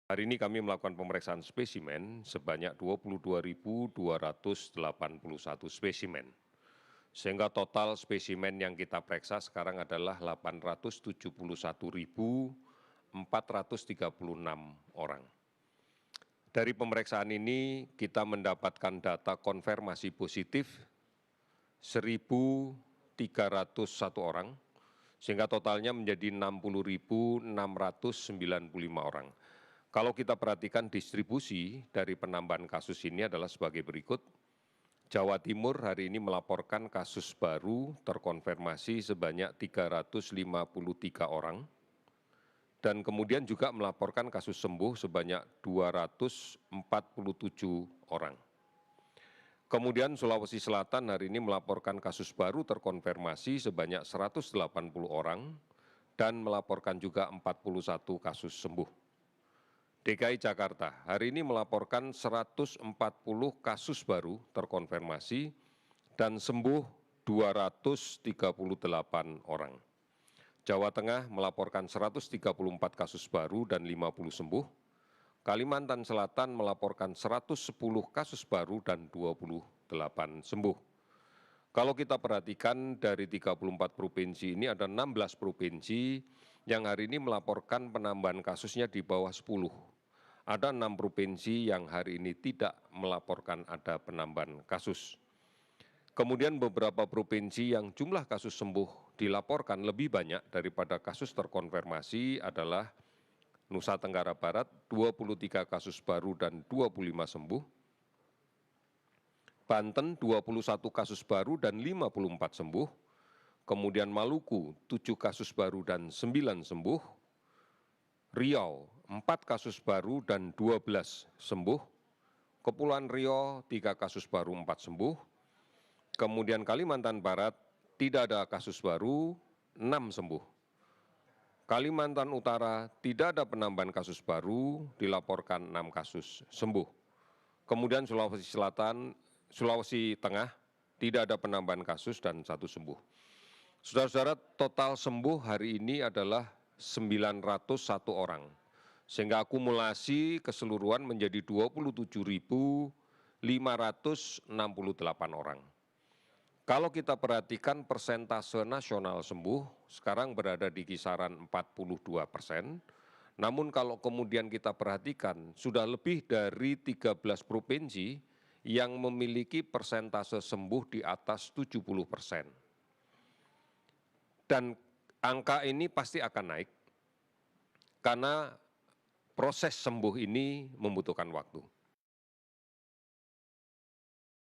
Hari ini kami melakukan pemeriksaan spesimen sebanyak 22.281 spesimen. Sehingga total spesimen yang kita periksa sekarang adalah 871.436 orang. Dari pemeriksaan ini kita mendapatkan data konfirmasi positif 1.301 orang, sehingga totalnya menjadi 60.695 orang. Kalau kita perhatikan distribusi dari penambahan kasus ini adalah sebagai berikut. Jawa Timur hari ini melaporkan kasus baru terkonfirmasi sebanyak 353 orang. Dan kemudian juga melaporkan kasus sembuh sebanyak 247 orang. Kemudian Sulawesi Selatan hari ini melaporkan kasus baru terkonfirmasi sebanyak 180 orang dan melaporkan juga 41 kasus sembuh. DKI Jakarta hari ini melaporkan 140 kasus baru terkonfirmasi dan sembuh 238 orang. Jawa Tengah melaporkan 134 kasus baru dan 50 sembuh. Kalimantan Selatan melaporkan 110 kasus baru dan 28 sembuh. Kalau kita perhatikan dari 34 provinsi ini ada 16 provinsi yang hari ini melaporkan penambahan kasusnya di bawah 10. Ada 6 provinsi yang hari ini tidak melaporkan ada penambahan kasus. Kemudian beberapa provinsi yang jumlah kasus sembuh dilaporkan lebih banyak daripada kasus terkonfirmasi adalah Nusa Tenggara Barat, 23 kasus baru dan 25 sembuh. Banten, 21 kasus baru dan 54 sembuh. Kemudian Maluku, 7 kasus baru dan 9 sembuh. Riau, 4 kasus baru dan 12 sembuh. Kepulauan Riau, 3 kasus baru, 4 sembuh. Kemudian Kalimantan Barat, tidak ada kasus baru, 6 sembuh. Kalimantan Utara, tidak ada penambahan kasus baru, dilaporkan 6 kasus sembuh. Kemudian Sulawesi Selatan, Sulawesi Tengah, tidak ada penambahan kasus dan 1 sembuh. Saudara-saudara, total sembuh hari ini adalah 901 orang, sehingga akumulasi keseluruhan menjadi 27.568 orang. Kalau kita perhatikan persentase nasional sembuh, sekarang berada di kisaran 42%, namun kalau kemudian kita perhatikan, sudah lebih dari 13 provinsi yang memiliki persentase sembuh di atas 70%. Dan angka ini pasti akan naik karena proses sembuh ini membutuhkan waktu.